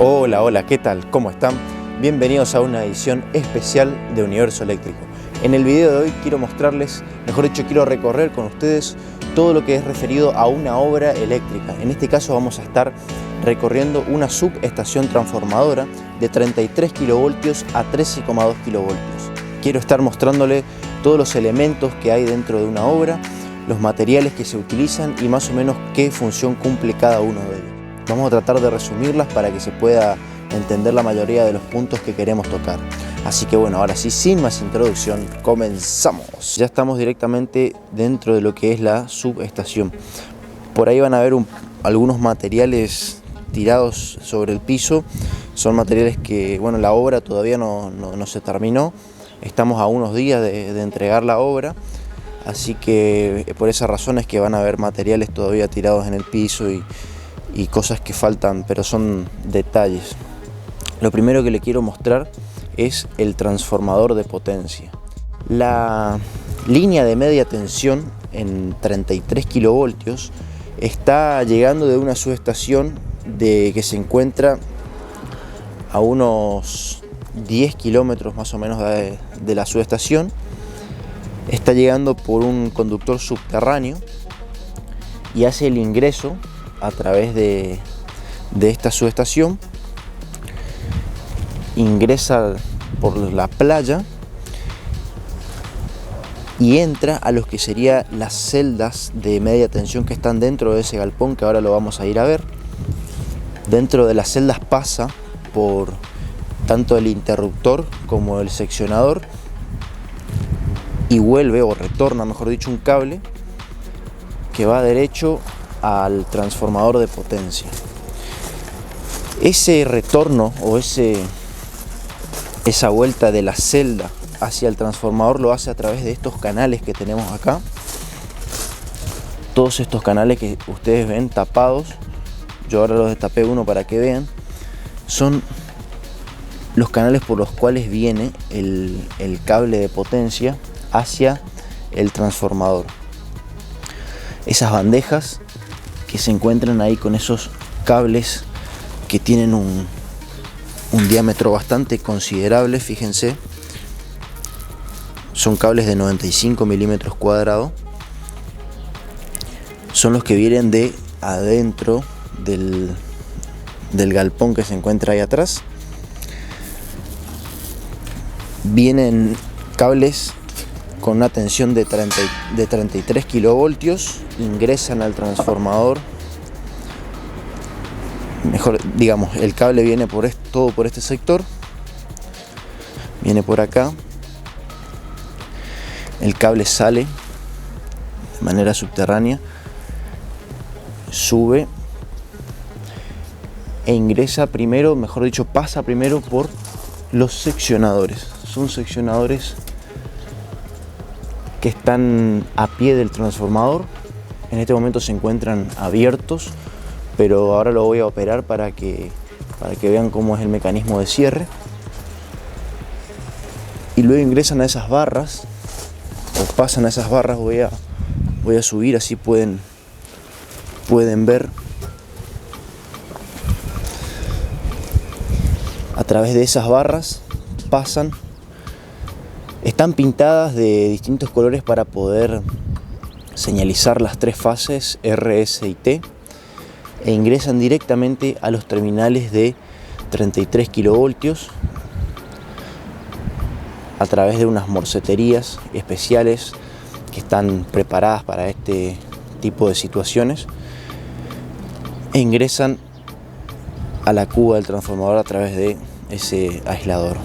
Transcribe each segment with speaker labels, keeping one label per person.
Speaker 1: Hola, hola, ¿qué tal? ¿Cómo están? Bienvenidos a una edición especial de Universo Eléctrico. En el video de hoy quiero mostrarles, mejor dicho, quiero recorrer con ustedes todo lo que es referido a una obra eléctrica. En este caso vamos a estar recorriendo una subestación transformadora de 33 kilovoltios a 13,2 kilovoltios. Quiero estar mostrándoles todos los elementos que hay dentro de una obra, los materiales que se utilizan y más o menos qué función cumple cada uno de ellos. Vamos a tratar de resumirlas para que se pueda entender la mayoría de los puntos que queremos tocar. Así que bueno, ahora sí, sin más introducción, comenzamos. Ya estamos directamente dentro de lo que es la subestación. Por ahí van a ver algunos materiales tirados sobre el piso. Son materiales que, bueno, la obra todavía no se terminó. Estamos a unos días de entregar la obra. Así que por esa razón es que van a ver materiales todavía tirados en el piso y cosas que faltan, pero son detalles. Lo primero que le quiero mostrar es el transformador de potencia. La línea de media tensión en 33 kilovoltios está llegando de una subestación que se encuentra a unos 10 kilómetros más o menos de la subestación. Está llegando por un conductor subterráneo y hace el ingreso a través de esta subestación, ingresa por la playa y entra a lo que serían las celdas de media tensión que están dentro de ese galpón, que ahora lo vamos a ir a ver. Dentro de las celdas pasa por tanto el interruptor como el seccionador y vuelve o retorna, mejor dicho, un cable que va derecho al transformador de potencia. Ese retorno o esa vuelta de la celda hacia el transformador lo hace a través de estos canales que tenemos acá. Todos estos canales que ustedes ven tapados, yo ahora los destapé uno para que vean, son los canales por los cuales viene el cable de potencia hacia el transformador. Esas bandejas que se encuentran ahí con esos cables que tienen un diámetro bastante considerable, fíjense, son cables de 95 milímetros cuadrados, son los que vienen de adentro del galpón que se encuentra ahí atrás. Vienen cables con una tensión de 33 kilovoltios, ingresan al transformador. Mejor, digamos, el cable viene todo por este sector, viene por acá, el cable sale de manera subterránea, sube e ingresa primero, mejor dicho, pasa primero por los seccionadores. Son seccionadores que están a pie del transformador. En este momento se encuentran abiertos, pero ahora lo voy a operar para que vean cómo es el mecanismo de cierre. Y luego ingresan a esas barras, o pasan a esas barras. Voy a subir, así pueden ver. A través de esas barras pasan. Están pintadas de distintos colores para poder señalizar las tres fases R, S y T, e ingresan directamente a los terminales de 33 kilovoltios a través de unas morceterías especiales que están preparadas para este tipo de situaciones, e ingresan a la cuba del transformador a través de ese aislador.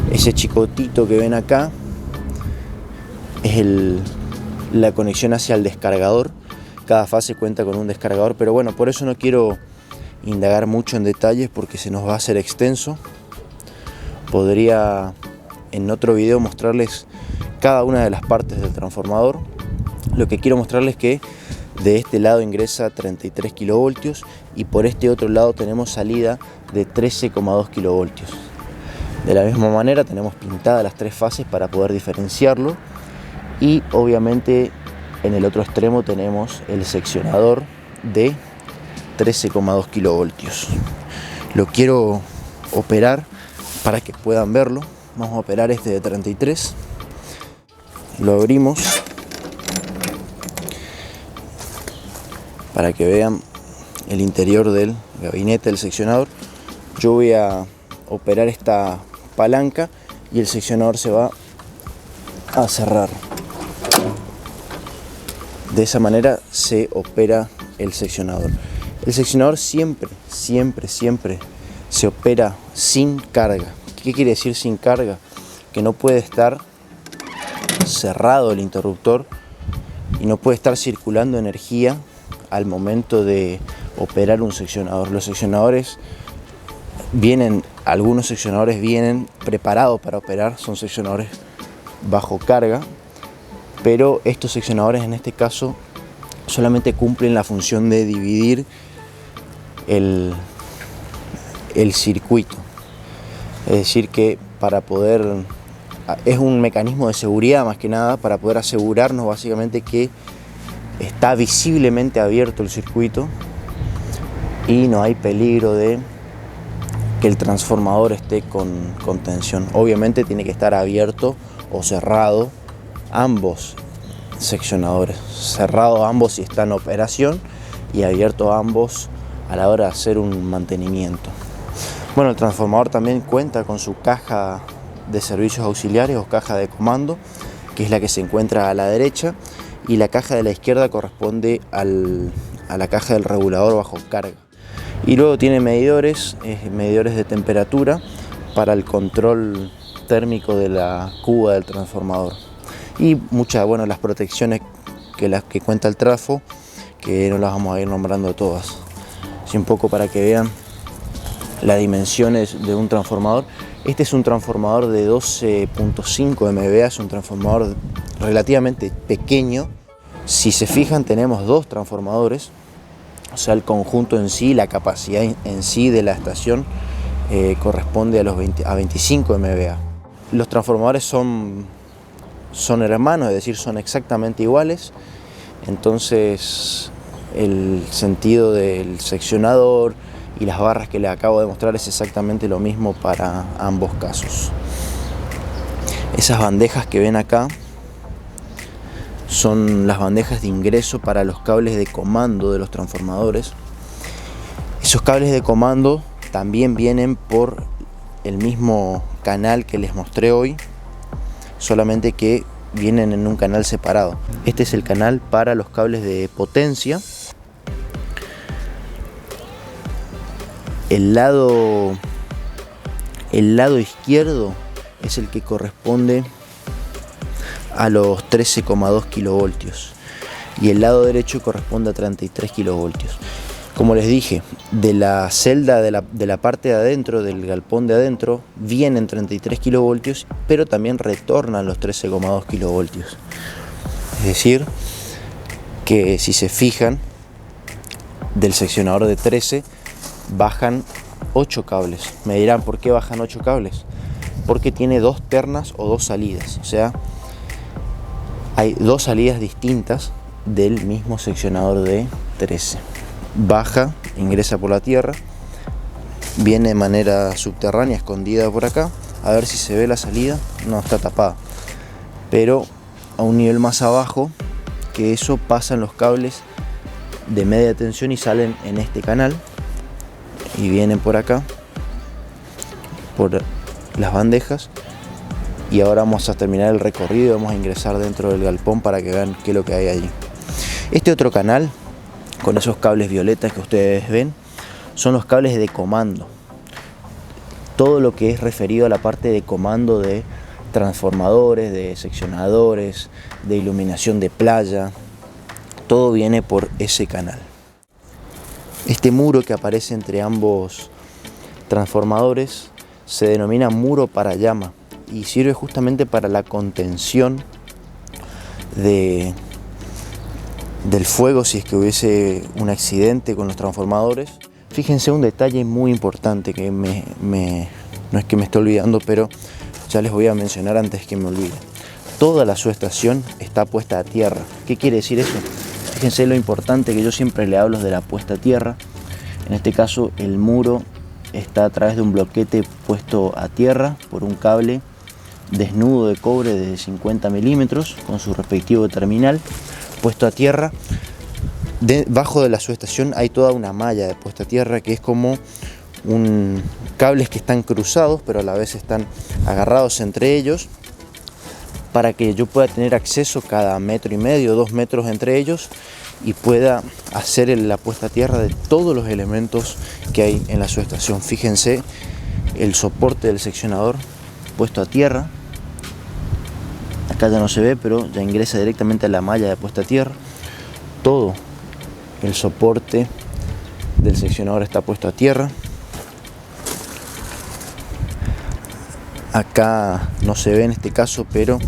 Speaker 1: Ese chicotito que ven acá es la conexión hacia el descargador. Cada fase cuenta con un descargador, pero bueno, por eso no quiero indagar mucho en detalles porque se nos va a hacer extenso. Podría en otro video mostrarles cada una de las partes del transformador. Lo que quiero mostrarles es que de este lado ingresa 33 kilovoltios y por este otro lado tenemos salida de 13,2 kilovoltios. De la misma manera tenemos pintadas las tres fases para poder diferenciarlo, y obviamente en el otro extremo tenemos el seccionador de 13,2 kilovoltios. Lo quiero operar para que puedan verlo. Vamos a operar este de 33. Lo abrimos para que vean el interior del gabinete del seccionador. Yo voy a operar esta palanca y el seccionador se va a cerrar. De esa manera se opera el seccionador. El seccionador siempre se opera sin carga. ¿Qué quiere decir sin carga? Que no puede estar cerrado el interruptor y no puede estar circulando energía al momento de operar un seccionador. Los seccionadores algunos seccionadores vienen preparados para operar, son seccionadores bajo carga, pero estos seccionadores en este caso solamente cumplen la función de dividir el circuito. Es decir que es un mecanismo de seguridad más que nada para poder asegurarnos básicamente que está visiblemente abierto el circuito y no hay peligro de que el transformador esté con tensión. Obviamente tiene que estar abierto o cerrado ambos seccionadores, cerrado ambos si está en operación y abierto ambos a la hora de hacer un mantenimiento. Bueno, el transformador también cuenta con su caja de servicios auxiliares o caja de comando, que es la que se encuentra a la derecha, y la caja de la izquierda corresponde a la caja del regulador bajo carga. Y luego tiene medidores de temperatura para el control térmico de la cuba del transformador. Y las protecciones que cuenta el trafo, que no las vamos a ir nombrando todas. Así un poco para que vean las dimensiones de un transformador. Este es un transformador de 12.5 MVA, es un transformador relativamente pequeño. Si se fijan, tenemos dos transformadores. O sea, el conjunto en sí, la capacidad en sí de la estación corresponde a 25 MVA. Los transformadores son hermanos, es decir, son exactamente iguales. Entonces, el sentido del seccionador y las barras que les acabo de mostrar es exactamente lo mismo para ambos casos. Esas bandejas que ven acá son las bandejas de ingreso para los cables de comando de los transformadores. Esos cables de comando también vienen por el mismo canal que les mostré hoy, solamente que vienen en un canal separado. Este es el canal para los cables de potencia. El lado izquierdo es el que corresponde a los 13,2 kilovoltios y el lado derecho corresponde a 33 kilovoltios. Como les dije, de la celda de la parte de adentro, del galpón de adentro, vienen 33 kilovoltios, pero también retornan los 13,2 kilovoltios. Es decir, que si se fijan, del seccionador de 13 bajan 8 cables. Me dirán, ¿por qué bajan 8 cables? Porque tiene dos ternas o dos salidas, o sea, hay dos salidas distintas del mismo seccionador de 13. Baja, ingresa por la tierra, viene de manera subterránea, escondida por acá. A ver si se ve la salida. No, está tapada. Pero a un nivel más abajo que eso pasan los cables de media tensión y salen en este canal. Y vienen por acá, por las bandejas. Y ahora vamos a terminar el recorrido y vamos a ingresar dentro del galpón para que vean qué es lo que hay allí. Este otro canal, con esos cables violetas que ustedes ven, son los cables de comando. Todo lo que es referido a la parte de comando de transformadores, de seccionadores, de iluminación de playa, todo viene por ese canal. Este muro que aparece entre ambos transformadores se denomina muro para llama y sirve justamente para la contención del fuego si es que hubiese un accidente con los transformadores. Fíjense un detalle muy importante que no es que me esté olvidando, pero ya les voy a mencionar antes que me olvide. Toda la subestación está puesta a tierra. ¿Qué quiere decir eso? Fíjense lo importante que yo siempre le hablo de la puesta a tierra. En este caso el muro está a través de un bloquete puesto a tierra por un cable desnudo de cobre de 50 milímetros con su respectivo terminal puesto a tierra. Debajo de la subestación hay toda una malla de puesta a tierra que es como cables que están cruzados pero a la vez están agarrados entre ellos para que yo pueda tener acceso cada 1,5 metros, 2 metros entre ellos y pueda hacer la puesta a tierra de todos los elementos que hay en la subestación. Fíjense el soporte del seccionador puesto a tierra. Acá ya no se ve, pero ya ingresa directamente a la malla de puesta a tierra. Todo el soporte del seccionador está puesto a tierra. Acá no se ve en este caso, pero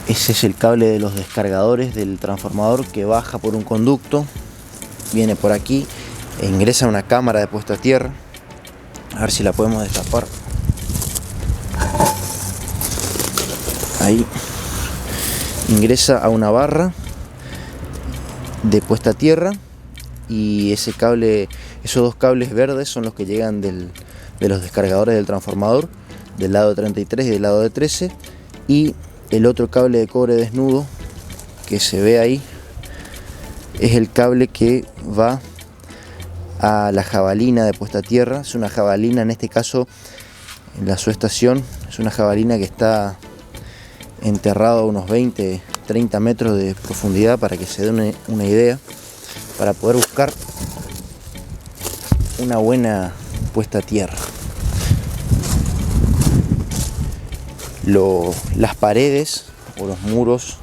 Speaker 1: ese es el cable de los descargadores del transformador que baja por un conducto, viene por aquí e ingresa a una cámara de puesta a tierra. A ver si la podemos destapar. Ahí ingresa a una barra de puesta a tierra y esos dos cables verdes son los que llegan de los descargadores del transformador del lado 33 y del lado de 13, y el otro cable de cobre desnudo que se ve ahí es el cable que va a la jabalina de puesta a tierra. Es una jabalina, en este caso en la subestación, es una jabalina que está enterrado a unos 20-30 metros de profundidad, para que se dé una idea, para poder buscar una buena puesta a tierra. Las paredes o los muros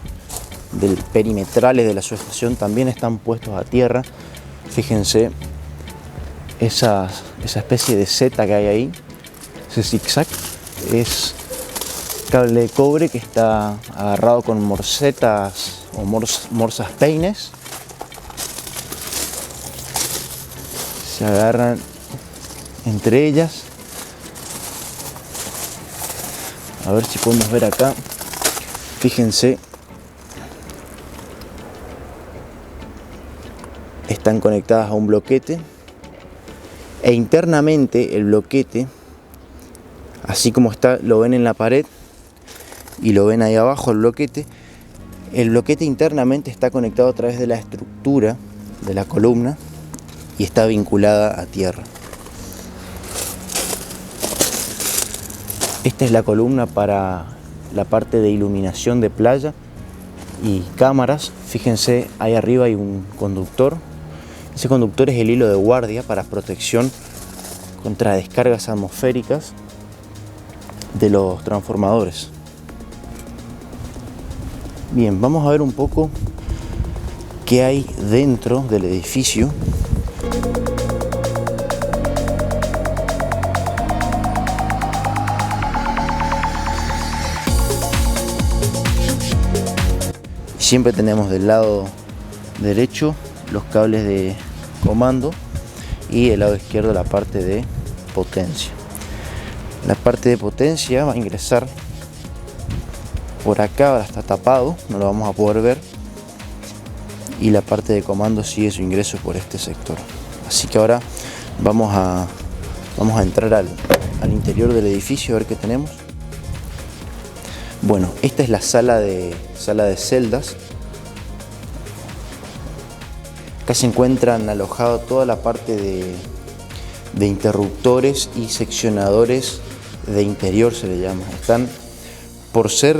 Speaker 1: perimetrales de la subestación también están puestos a tierra. Fíjense esa especie de seta que hay ahí, ese zigzag, es cable de cobre que está agarrado con morsetas o morsas peines. Se agarran entre ellas. A ver si podemos ver acá. Fíjense, están conectadas a un bloquete e internamente el bloquete, así como está, lo ven en la pared y lo ven ahí abajo el bloquete internamente está conectado a través de la estructura de la columna y está vinculada a tierra. Esta es la columna para la parte de iluminación de playa y cámaras. Fíjense, ahí arriba hay un conductor. Ese conductor es el hilo de guardia para protección contra descargas atmosféricas de los transformadores. Bien, vamos a ver un poco qué hay dentro del edificio. Siempre tenemos del lado derecho los cables de comando y del lado izquierdo la parte de potencia. La parte de potencia va a ingresar por acá, ahora está tapado, no lo vamos a poder ver, y la parte de comando sigue su ingreso por este sector. Así que ahora vamos a entrar al interior del edificio a ver qué tenemos. Bueno, esta es la sala de celdas. Acá se encuentran alojados toda la parte de interruptores y seccionadores de interior, se le llama. Están, por ser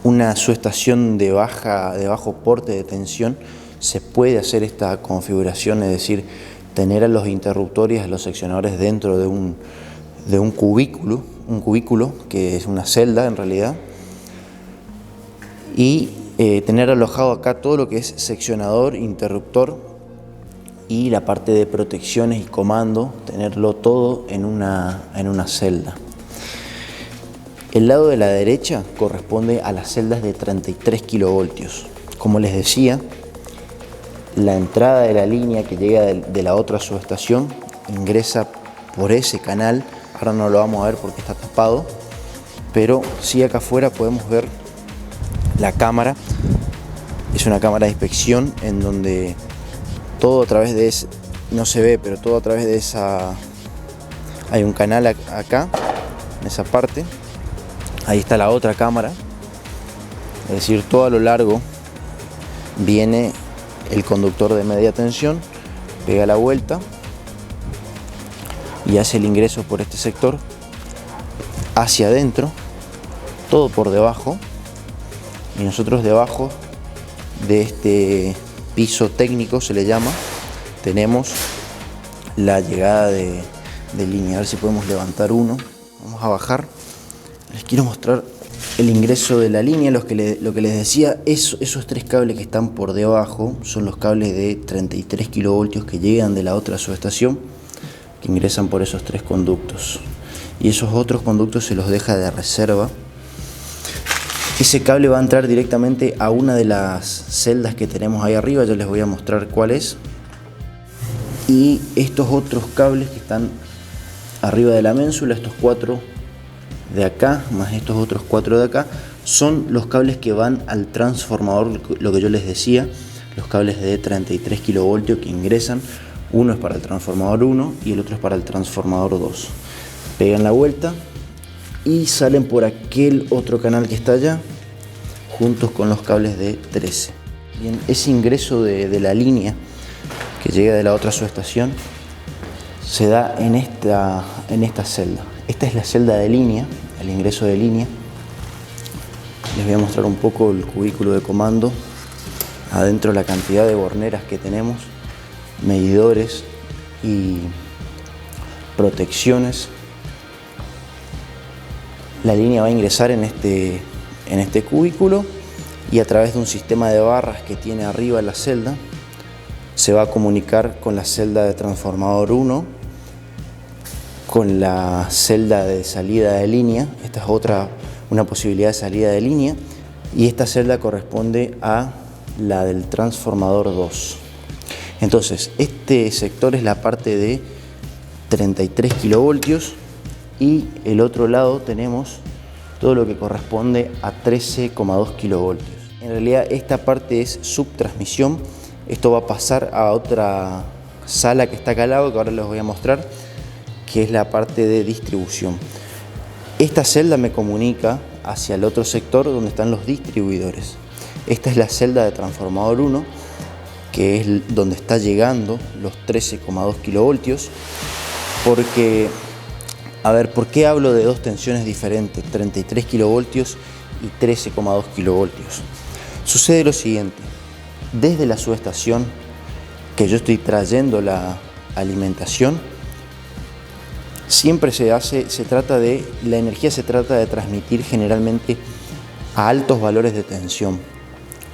Speaker 1: una subestación de bajo porte de tensión, se puede hacer esta configuración, es decir, tener a los interruptores y a los seccionadores dentro de un cubículo que es una celda en realidad, y tener alojado acá todo lo que es seccionador, interruptor y la parte de protecciones y comando, tenerlo todo en una celda. El lado de la derecha corresponde a las celdas de 33 kilovoltios. Como les decía, la entrada de la línea que llega de la otra subestación ingresa por ese canal. Ahora no lo vamos a ver porque está tapado, pero sí acá afuera podemos ver la cámara. Es una cámara de inspección en donde todo a través de ese, no se ve, pero todo a través de esa, hay un canal acá, en esa parte, ahí está la otra cámara, es decir, todo a lo largo viene el conductor de media tensión, pega la vuelta y hace el ingreso por este sector hacia adentro, todo por debajo, y nosotros debajo de este piso técnico, se le llama, tenemos la llegada de línea. A ver si podemos levantar uno. Vamos a bajar. Les quiero mostrar el ingreso de la línea. Lo que les decía, esos tres cables que están por debajo son los cables de 33 kilovoltios que llegan de la otra subestación, que ingresan por esos tres conductos, y esos otros conductos se los deja de reserva. Ese cable va a entrar directamente a una de las celdas que tenemos ahí arriba, ya les voy a mostrar cuál es. Y estos otros cables que están arriba de la ménsula, estos 4 de acá, más estos otros 4 de acá, son los cables que van al transformador, lo que yo les decía, los cables de 33 kilovoltios que ingresan. Uno es para el transformador 1 y el otro es para el transformador 2. Pegan la vuelta y salen por aquel otro canal que está allá, juntos con los cables de 13. Bien, ese ingreso de la línea que llega de la otra subestación se da en esta celda. Esta es la celda de línea, el ingreso de línea. Les voy a mostrar un poco el cubículo de comando. Adentro la cantidad de borneras que tenemos, medidores y protecciones. La línea va a ingresar en este cubículo y a través de un sistema de barras que tiene arriba la celda se va a comunicar con la celda de transformador 1, con la celda de salida de línea. Esta es una posibilidad de salida de línea, y esta celda corresponde a la del transformador 2. Entonces, este sector es la parte de 33 kilovoltios y el otro lado tenemos todo lo que corresponde a 13,2 kilovoltios. En realidad esta parte es subtransmisión. Esto va a pasar a otra sala que está acá al lado, que ahora les voy a mostrar, que es la parte de distribución. Esta celda me comunica hacia el otro sector donde están los distribuidores. Esta es la celda de transformador 1, que es donde está llegando los 13,2 kilovoltios, porque, a ver, ¿por qué hablo de dos tensiones diferentes, 33 kilovoltios y 13,2 kilovoltios? Sucede lo siguiente: desde la subestación que yo estoy trayendo la alimentación, siempre la energía se trata de transmitir generalmente a altos valores de tensión.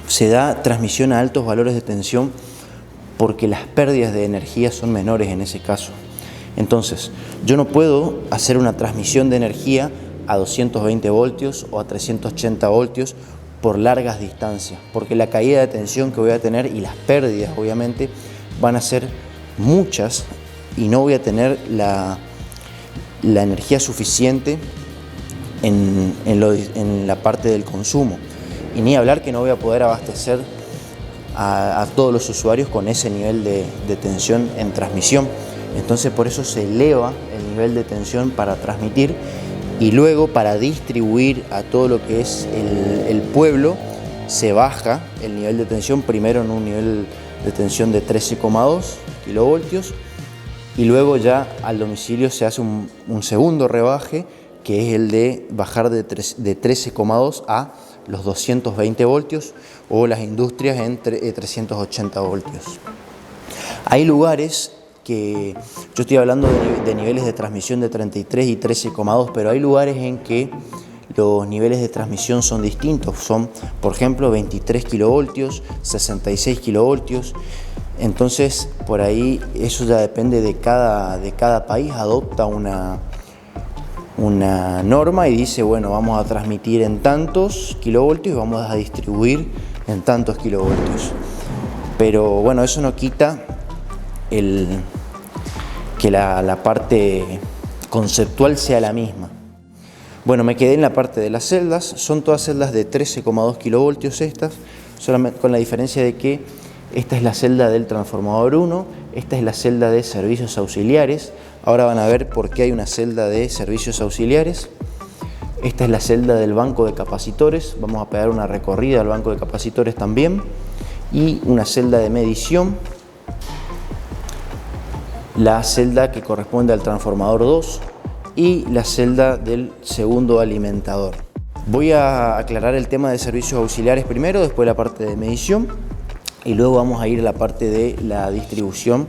Speaker 1: Se da transmisión a altos valores de tensión porque las pérdidas de energía son menores en ese caso. Entonces, yo no puedo hacer una transmisión de energía a 220 voltios o a 380 voltios por largas distancias, porque la caída de tensión que voy a tener y las pérdidas obviamente van a ser muchas y no voy a tener la energía suficiente en la parte del consumo. Y ni hablar que no voy a poder abastecer a todos los usuarios con ese nivel de tensión en transmisión. Entonces por eso se eleva el nivel de tensión para transmitir, y luego para distribuir a todo lo que es el pueblo se baja el nivel de tensión, primero en un nivel de tensión de 13,2 kilovoltios y luego ya al domicilio se hace un segundo rebaje, que es el de bajar de 13,2 a los 220 voltios o las industrias en 380 voltios. Hay lugares que, yo estoy hablando de niveles de transmisión de 33 y 13,2, pero hay lugares en que los niveles de transmisión son distintos, son por ejemplo 23 kilovoltios, 66 kilovoltios. Entonces por ahí eso ya depende de cada país, adopta una norma y dice, bueno, vamos a transmitir en tantos kilovoltios y vamos a distribuir en tantos kilovoltios. Pero bueno, eso no quita que la parte conceptual sea la misma. Bueno, me quedé en la parte de las celdas. Son todas celdas de 13,2 kilovoltios estas, solamente con la diferencia de que Esta es la celda del transformador 1, esta es la celda de servicios auxiliares. Ahora van a ver por qué hay una celda de servicios auxiliares. Esta es la celda del banco de capacitores, vamos a pegar una recorrida al banco de capacitores también. Y una celda de medición, la celda que corresponde al transformador 2 y la celda del segundo alimentador. Voy a aclarar el tema de servicios auxiliares primero, después la parte de medición y luego vamos a ir a la parte de la distribución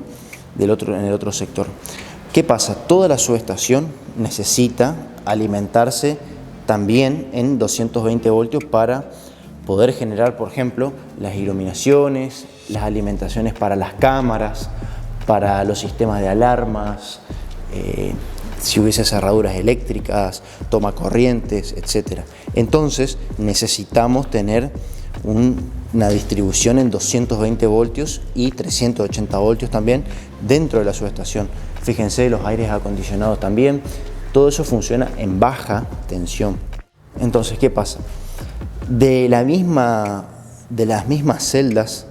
Speaker 1: en el otro sector. ¿Qué pasa? Toda la subestación necesita alimentarse también en 220 voltios para poder generar, por ejemplo, las iluminaciones, las alimentaciones para las cámaras, para los sistemas de alarmas, si hubiese cerraduras eléctricas, toma corrientes, etc. Entonces necesitamos tener una distribución en 220 voltios y 380 voltios también dentro de la subestación. Fíjense, los aires acondicionados también, todo eso funciona en baja tensión. Entonces, ¿qué pasa? De las mismas celdas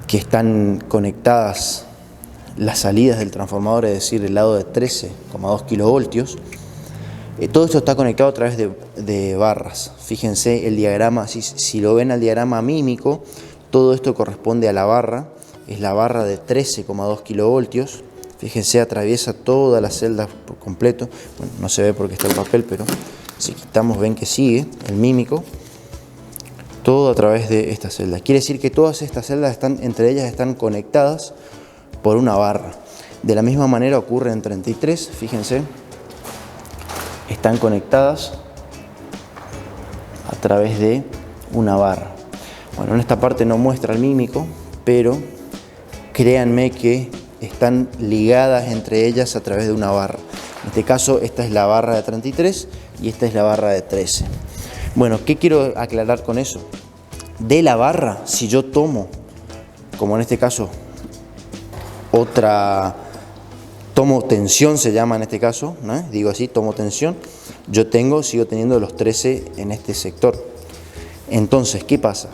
Speaker 1: que están conectadas las salidas del transformador, es decir, el lado de 13,2 kilovoltios, todo esto está conectado a través de barras. Fíjense el diagrama, si lo ven al diagrama mímico, todo esto corresponde a la barra, es la barra de 13,2 kilovoltios. Fíjense, atraviesa toda la celda por completo. Bueno, no se ve porque está el papel, pero si quitamos ven que sigue el mímico. Todo a través de esta celda. Quiere decir que todas estas celdas entre ellas están conectadas por una barra. De la misma manera ocurre en 33, fíjense. Están conectadas a través de una barra. Bueno, en esta parte no muestra el mímico, pero créanme que están ligadas entre ellas a través de una barra. En este caso, esta es la barra de 33 y esta es la barra de 13. Bueno, ¿qué quiero aclarar con eso? De la barra, si yo tomo, como en este caso, tomo tensión se llama en este caso, ¿no? Digo así, tomo tensión, sigo teniendo los 13 en este sector. Entonces, ¿qué pasa?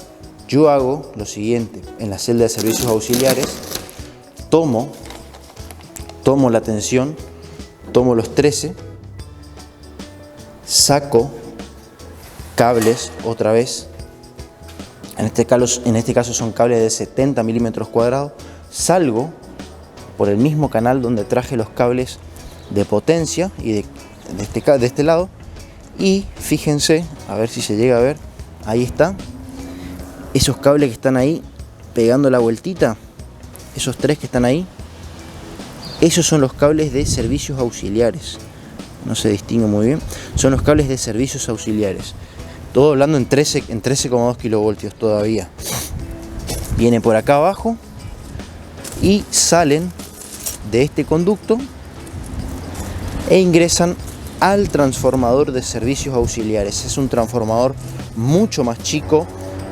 Speaker 1: Yo hago lo siguiente, en la celda de servicios auxiliares, tomo la tensión, tomo los 13, saco cables otra vez, en este caso son cables de 70 milímetros cuadrados, salgo por el mismo canal donde traje los cables de potencia y de este lado, y fíjense, a ver si se llega a ver, ahí está, esos cables que están ahí pegando la vueltita, esos 3 que están ahí, esos son los cables de servicios auxiliares, no se distingue muy bien, son los cables de servicios auxiliares, todo hablando en 13,2 kilovoltios todavía. Viene por acá abajo y salen de este conducto e ingresan al transformador de servicios auxiliares. Es un transformador mucho más chico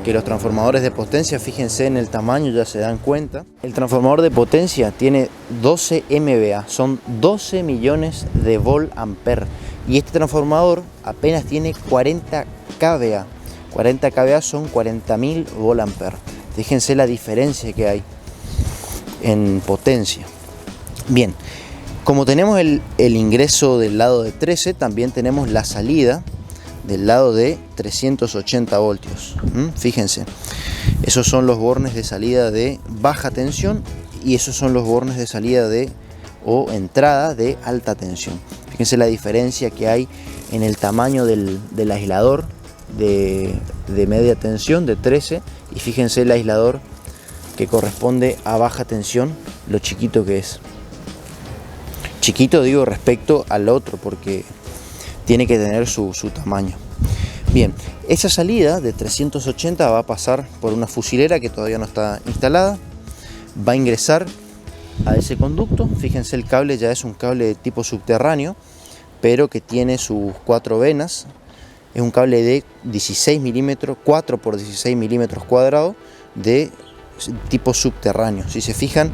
Speaker 1: que los transformadores de potencia. Fíjense en el tamaño, ya se dan cuenta. El transformador de potencia tiene 12 MVA, son 12 millones de volt ampere, y este transformador apenas tiene 40 kVA. 40 kVA son 40.000 volt ampere. Fíjense la diferencia que hay en potencia. Bien, como tenemos el ingreso del lado de 13, también tenemos la salida del lado de 380 voltios. Fíjense, esos son los bornes de salida de baja tensión y esos son los bornes de salida o entrada de alta tensión. Fíjense la diferencia que hay en el tamaño del aislador de media tensión de 13, y fíjense el aislador que corresponde a baja tensión, lo chiquito que es. Chiquito digo respecto al otro porque tiene que tener su tamaño. Bien, esa salida de 380 va a pasar por una fusilera que todavía no está instalada, va a ingresar a ese conducto. Fíjense, el cable ya es un cable de tipo subterráneo, pero que tiene sus 4 venas. Es un cable de 16 milímetros, 4 por 16 milímetros cuadrados de tipo subterráneo. Si se fijan,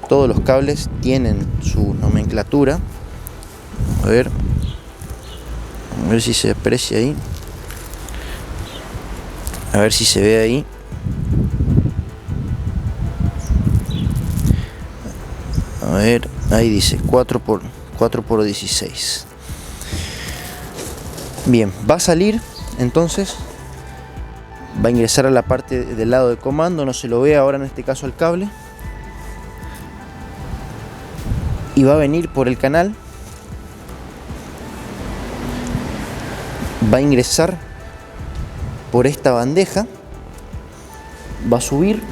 Speaker 1: todos los cables tienen su nomenclatura. A ver si se aprecia ahí, a ver si se ve ahí. A ver, ahí dice 4 por 16. Bien, va a salir, entonces va a ingresar a la parte del lado de comando, no se lo ve ahora en este caso el cable, y va a venir por el canal, va a ingresar por esta bandeja, va a subir,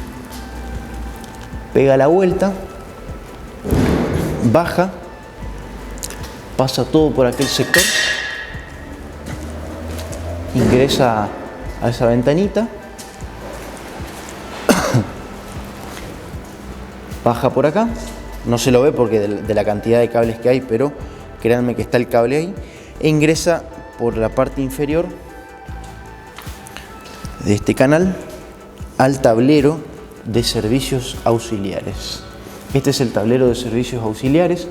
Speaker 1: pega la vuelta, baja, pasa todo por aquel sector, ingresa a esa ventanita, baja por acá, no se lo ve porque de la cantidad de cables que hay, pero créanme que está el cable ahí, e ingresa por la parte inferior de este canal al tablero de servicios auxiliares. Este es el tablero de servicios auxiliares.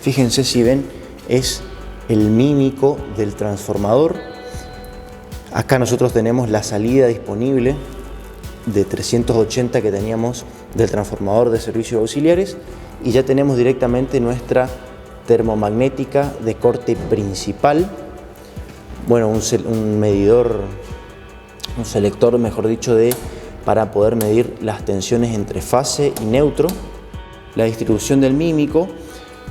Speaker 1: Fíjense, si ven, es el mímico del transformador. Acá nosotros tenemos la salida disponible de 380 que teníamos del transformador de servicios auxiliares, y ya tenemos directamente nuestra termomagnética de corte principal. Bueno, un medidor, un selector, mejor dicho, para poder medir las tensiones entre fase y neutro, la distribución del mímico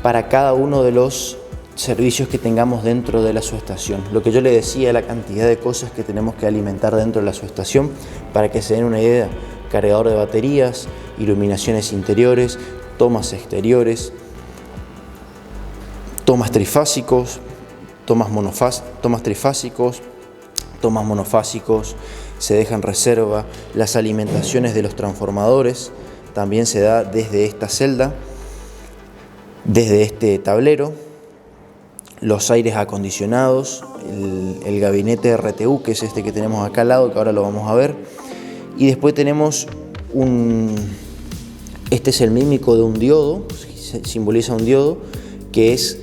Speaker 1: para cada uno de los servicios que tengamos dentro de la subestación. Lo que yo le decía, la cantidad de cosas que tenemos que alimentar dentro de la subestación, para que se den una idea: cargador de baterías, iluminaciones interiores, tomas exteriores, tomas trifásicos, tomas trifásicos, tomas monofásicos, se deja en reserva. Las alimentaciones de los transformadores también se da desde esta celda, desde este tablero. Los aires acondicionados, el gabinete RTU, que es este que tenemos acá al lado, que ahora lo vamos a ver. Y después tenemos este es el mímico de un diodo, simboliza un diodo, que es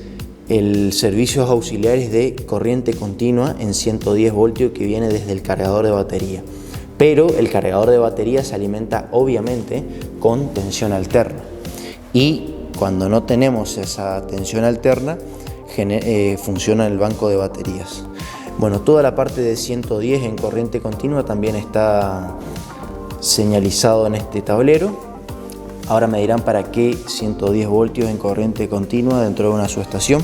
Speaker 1: el servicios auxiliares de corriente continua en 110 voltios que viene desde el cargador de batería. Pero el cargador de batería se alimenta obviamente con tensión alterna, y cuando no tenemos esa tensión alterna funciona el banco de baterías. Bueno, toda la parte de 110 en corriente continua también está señalizado en este tablero. Ahora me dirán para qué 110 voltios en corriente continua dentro de una subestación.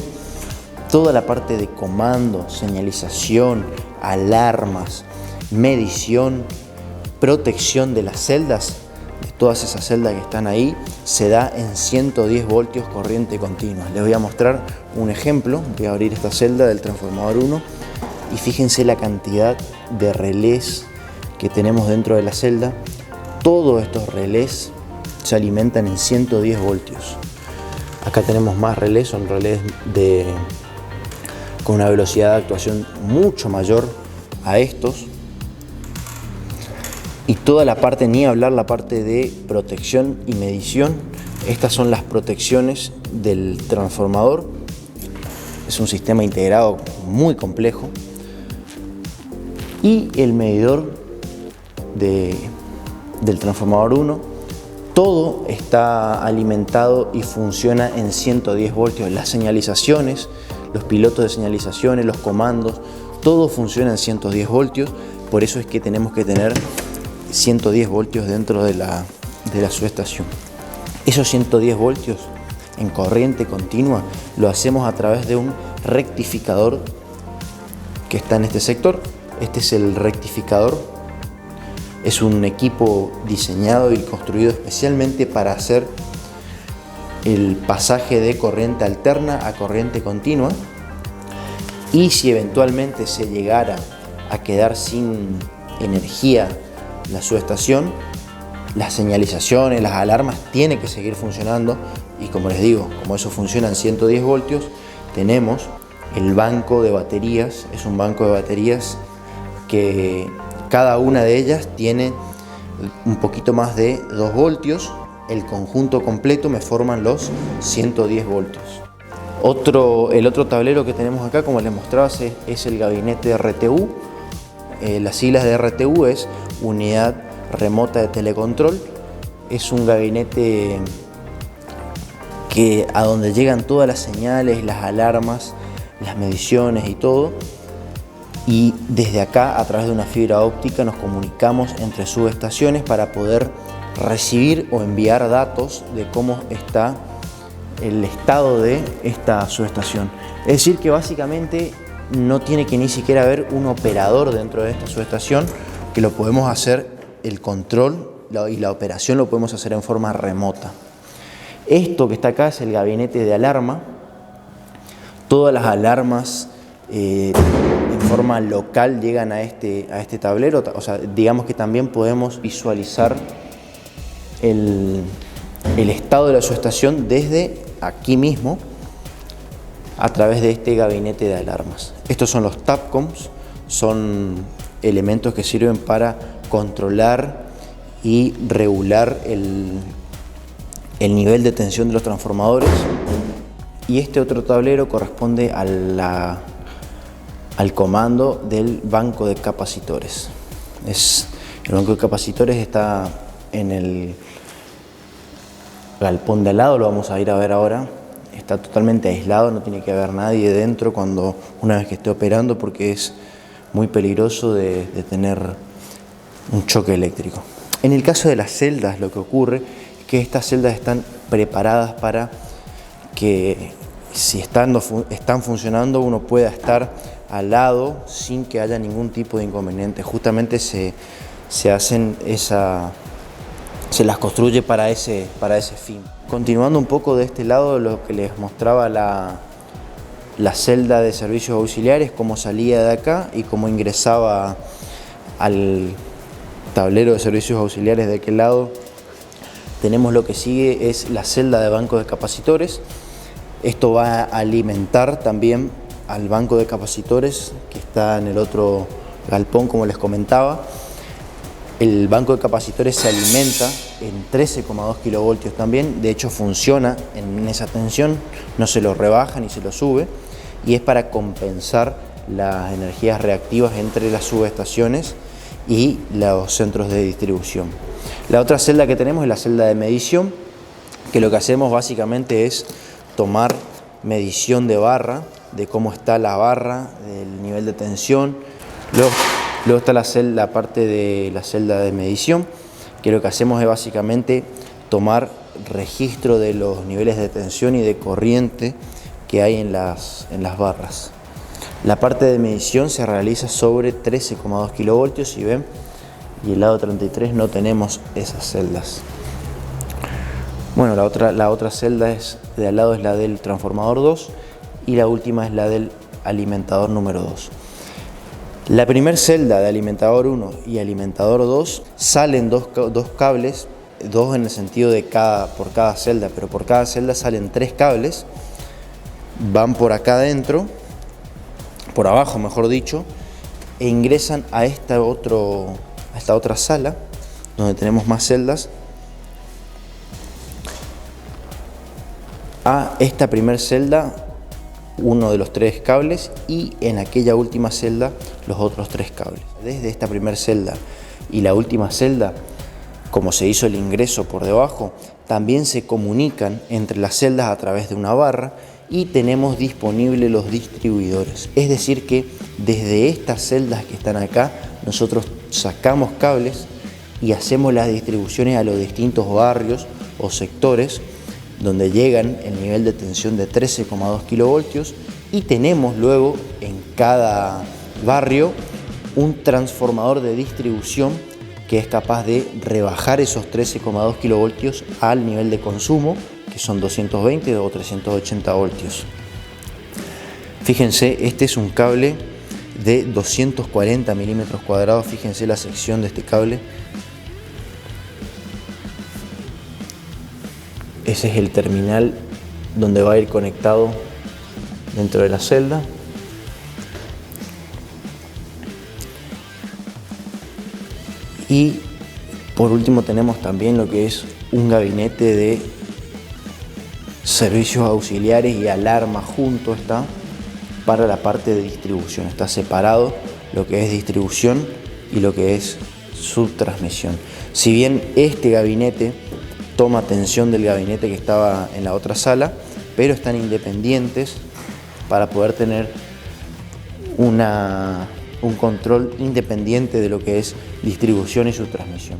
Speaker 1: Toda la parte de comando, señalización, alarmas, medición, protección de las celdas, de todas esas celdas que están ahí, se da en 110 voltios corriente continua. Les voy a mostrar un ejemplo. Voy a abrir esta celda del transformador 1 y fíjense la cantidad de relés que tenemos dentro de la celda. Todos estos relés se alimentan en 110 voltios. Acá tenemos más relés, son relés con una velocidad de actuación mucho mayor a estos. Y toda la parte, ni hablar la parte de protección y medición. Estas son las protecciones del transformador. Es un sistema integrado muy complejo. Y el medidor del transformador 1, todo está alimentado y funciona en 110 voltios. Las señalizaciones, los pilotos de señalizaciones, los comandos, todo funciona en 110 voltios. Por eso es que tenemos que tener 110 voltios dentro de la subestación. Esos 110 voltios en corriente continua lo hacemos a través de un rectificador que está en este sector. Este es el rectificador. Es un equipo diseñado y construido especialmente para hacer el pasaje de corriente alterna a corriente continua. Y si eventualmente se llegara a quedar sin energía la subestación, las señalizaciones, las alarmas tienen que seguir funcionando, y como les digo, como eso funciona en 110 voltios, tenemos el banco de baterías. Es un banco de baterías que cada una de ellas tiene un poquito más de 2 voltios. El conjunto completo me forman los 110 voltios. El otro tablero que tenemos acá, como les mostraba, es el gabinete RTU. Las siglas de RTU es Unidad Remota de Telecontrol. Es un gabinete a donde llegan todas las señales, las alarmas, las mediciones y todo. Y desde acá, a través de una fibra óptica, nos comunicamos entre subestaciones para poder recibir o enviar datos de cómo está el estado de esta subestación. Es decir, que básicamente no tiene que ni siquiera haber un operador dentro de esta subestación, que lo podemos hacer, el control y la operación lo podemos hacer en forma remota. Esto que está acá es el gabinete de alarma. Todas las alarmas en forma local llegan a este tablero. O sea, digamos que también podemos visualizar el estado de la subestación desde aquí mismo a través de este gabinete de alarmas. Estos son los TAPCOMs, son elementos que sirven para controlar y regular el nivel de tensión de los transformadores. Y este otro tablero corresponde al comando del banco de capacitores. El banco de capacitores está en el galpón de al lado, lo vamos a ir a ver ahora. Está totalmente aislado, no tiene que haber nadie dentro una vez que esté operando, porque es muy peligroso de tener un choque eléctrico. En el caso de las celdas, lo que ocurre es que estas celdas están preparadas para que, si están funcionando, uno pueda estar al lado sin que haya ningún tipo de inconveniente. Justamente se las construye para ese fin. Continuando un poco de este lado, lo que les mostraba la celda de servicios auxiliares, cómo salía de acá y cómo ingresaba al tablero de servicios auxiliares de aquel lado. Tenemos lo que sigue, es la celda de banco de capacitores. Esto va a alimentar también al banco de capacitores que está en el otro galpón, como les comentaba. El banco de capacitores se alimenta en 13,2 kilovoltios también. De hecho, funciona en esa tensión, no se lo rebaja ni se lo sube, y es para compensar las energías reactivas entre las subestaciones y los centros de distribución. La otra celda que tenemos es la celda de medición, que lo que hacemos básicamente es tomar medición de barra, de cómo está la barra, del nivel de tensión. Luego está la parte de la celda de medición, que lo que hacemos es básicamente tomar registro de los niveles de tensión y de corriente que hay en las barras. La parte de medición se realiza sobre 13,2 kilovoltios, si ven, y el lado 33 no tenemos esas celdas. Bueno, la otra celda de al lado es la del transformador 2 y la última es la del alimentador número 2. La primera celda de alimentador 1 y alimentador 2 salen dos cables, dos en el sentido de por cada celda, pero por cada celda salen 3 cables, van por acá adentro, por abajo mejor dicho, e ingresan a esta otra sala donde tenemos más celdas. A esta primera celda uno de los 3 cables, y en aquella última celda los otros 3 cables. Desde esta primera celda y la última celda, como se hizo el ingreso por debajo, también se comunican entre las celdas a través de una barra, y tenemos disponibles los distribuidores. Es decir que desde estas celdas que están acá, nosotros sacamos cables y hacemos las distribuciones a los distintos barrios o sectores donde llegan el nivel de tensión de 13,2 kilovoltios, y tenemos luego en cada barrio un transformador de distribución que es capaz de rebajar esos 13,2 kilovoltios al nivel de consumo, que son 220 o 380 voltios. Fíjense, este es un cable de 240 milímetros cuadrados, fíjense la sección de este cable. Ese es el terminal donde va a ir conectado dentro de la celda. Y por último tenemos también lo que es un gabinete de servicios auxiliares y alarma junto está para la parte de distribución. Está separado lo que es distribución y lo que es subtransmisión. Si bien este gabinete toma tensión del gabinete que estaba en la otra sala, pero están independientes para poder tener un control independiente de lo que es distribución y su transmisión.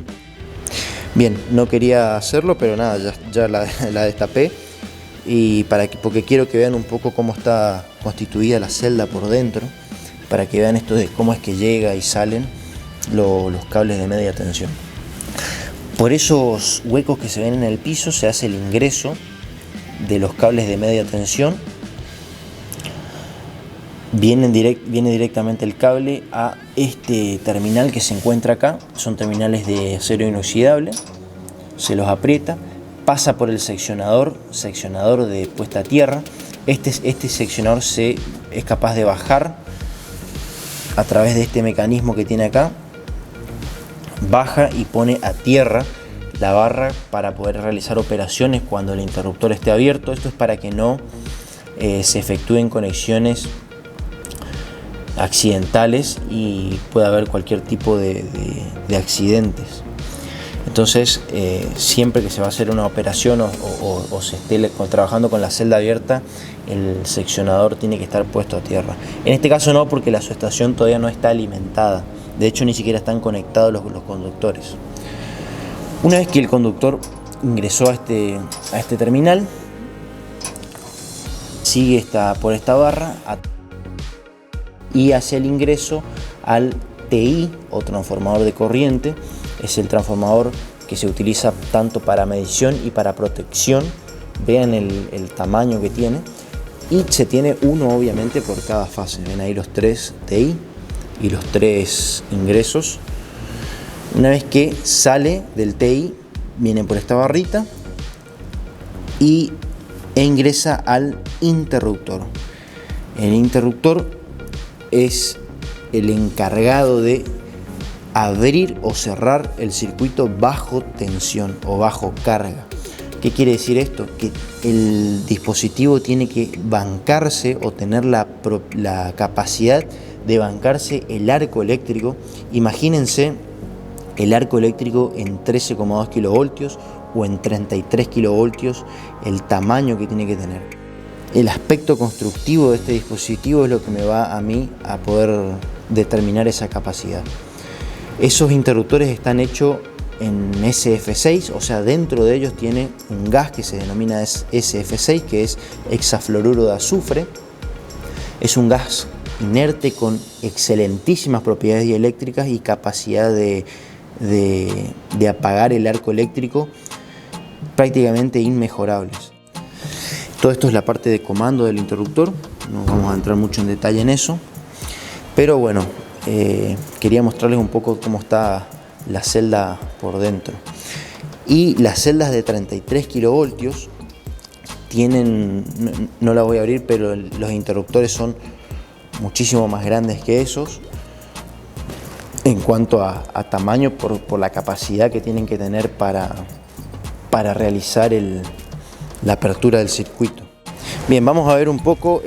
Speaker 1: Bien, no quería hacerlo, pero nada, ya la destapé, y porque quiero que vean un poco cómo está constituida la celda por dentro, para que vean esto de cómo es que llega y salen los cables de media tensión. Por esos huecos que se ven en el piso se hace el ingreso de los cables de media tensión. Viene directamente el cable a este terminal que se encuentra acá. Son terminales de acero inoxidable. Se los aprieta, pasa por el seccionador de puesta a tierra. Este seccionador es capaz de bajar a través de este mecanismo que tiene acá. Baja y pone a tierra la barra para poder realizar operaciones cuando el interruptor esté abierto. Esto es para que no se efectúen conexiones accidentales y pueda haber cualquier tipo de accidentes. Entonces, siempre que se va a hacer una operación o se esté trabajando con la celda abierta, el seccionador tiene que estar puesto a tierra. En este caso no, porque la subestación todavía no está alimentada. De hecho, ni siquiera están conectados los conductores. Una vez que el conductor ingresó a este terminal, sigue por esta barra y hace el ingreso al TI o transformador de corriente. Es el transformador que se utiliza tanto para medición y para protección. Vean el tamaño que tiene, y se tiene uno obviamente por cada fase. Ven ahí los 3 TI y los 3 ingresos. Una vez que sale del TI, viene por esta barrita e ingresa al interruptor. El interruptor es el encargado de abrir o cerrar el circuito bajo tensión o bajo carga. ¿Qué quiere decir esto? Que el dispositivo tiene que bancarse o tener la capacidad de bancarse el arco eléctrico. Imagínense el arco eléctrico en 13,2 kilovoltios o en 33 kilovoltios, el tamaño que tiene que tener. El aspecto constructivo de este dispositivo es lo que me va a mí a poder determinar esa capacidad. Esos interruptores están hechos en SF6, o sea, dentro de ellos tiene un gas que se denomina SF6, que es hexafluoruro de azufre. Es un gas inerte con excelentísimas propiedades dieléctricas y capacidad de apagar el arco eléctrico prácticamente inmejorables. Todo esto es la parte de comando del interruptor, no vamos a entrar mucho en detalle en eso, pero bueno, quería mostrarles un poco cómo está la celda por dentro. Y las celdas de 33 kilovoltios tienen, no la voy a abrir, pero los interruptores son muchísimo más grandes que esos en cuanto a tamaño, por la capacidad que tienen que tener para realizar la apertura del circuito. Bien, vamos a ver un poco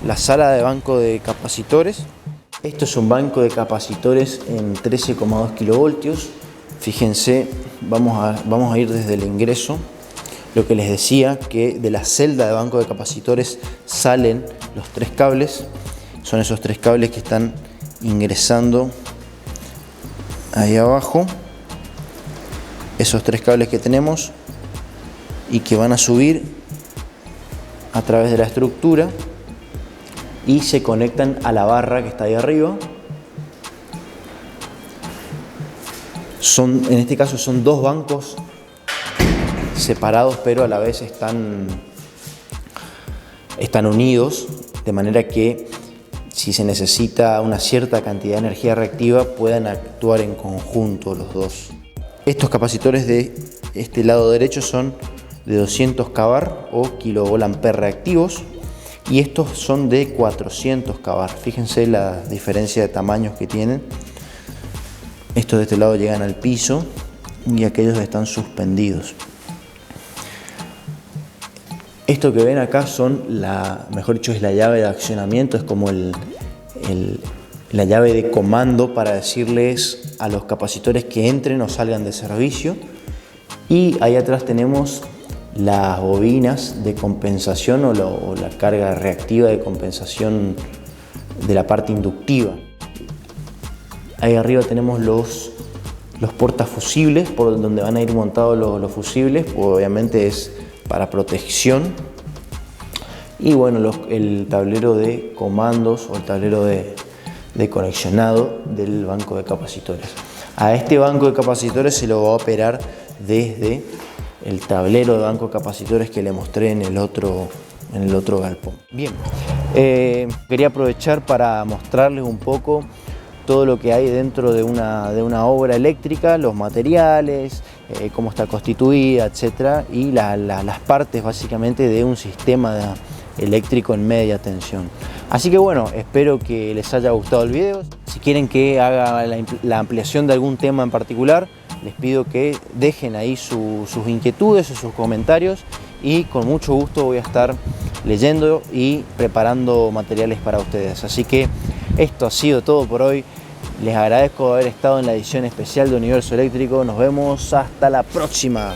Speaker 1: la sala de banco de capacitores. Esto es un banco de capacitores en 13,2 kilovoltios. Fíjense, vamos a ir desde el ingreso. Lo que les decía, que de la celda de banco de capacitores salen los 3 cables. Son esos 3 cables que están ingresando ahí abajo. Esos 3 cables que tenemos y que van a subir a través de la estructura y se conectan a la barra que está ahí arriba. En este caso son 2 bancos separados, pero a la vez están unidos, de manera que si se necesita una cierta cantidad de energía reactiva puedan actuar en conjunto los dos. Estos capacitores de este lado derecho son de 200 kVAR o kilovolt-ampere reactivos, y estos son de 400 kVAR. Fíjense la diferencia de tamaños que tienen. Estos de este lado llegan al piso y aquellos están suspendidos. Esto que ven acá mejor dicho, es la llave de accionamiento, es como la llave de comando para decirles a los capacitores que entren o salgan de servicio. Y ahí atrás tenemos las bobinas de compensación o la carga reactiva de compensación de la parte inductiva. Ahí arriba tenemos los portafusibles por donde van a ir montados los fusibles, obviamente es para protección. Y bueno, el tablero de comandos o el tablero de conexionado del banco de capacitores. A este banco de capacitores se lo va a operar desde el tablero de banco de capacitores que le mostré en el otro galpón. Bien, quería aprovechar para mostrarles un poco todo lo que hay dentro de una obra eléctrica, los materiales, cómo está constituida, etcétera, y las partes básicamente de un sistema eléctrico en media tensión. Así que bueno, espero que les haya gustado el video. Si quieren que haga la ampliación de algún tema en particular, les pido que dejen ahí sus inquietudes o sus comentarios y con mucho gusto voy a estar leyendo y preparando materiales para ustedes. Así que esto ha sido todo por hoy. Les agradezco haber estado en la edición especial de Universo Eléctrico. Nos vemos hasta la próxima.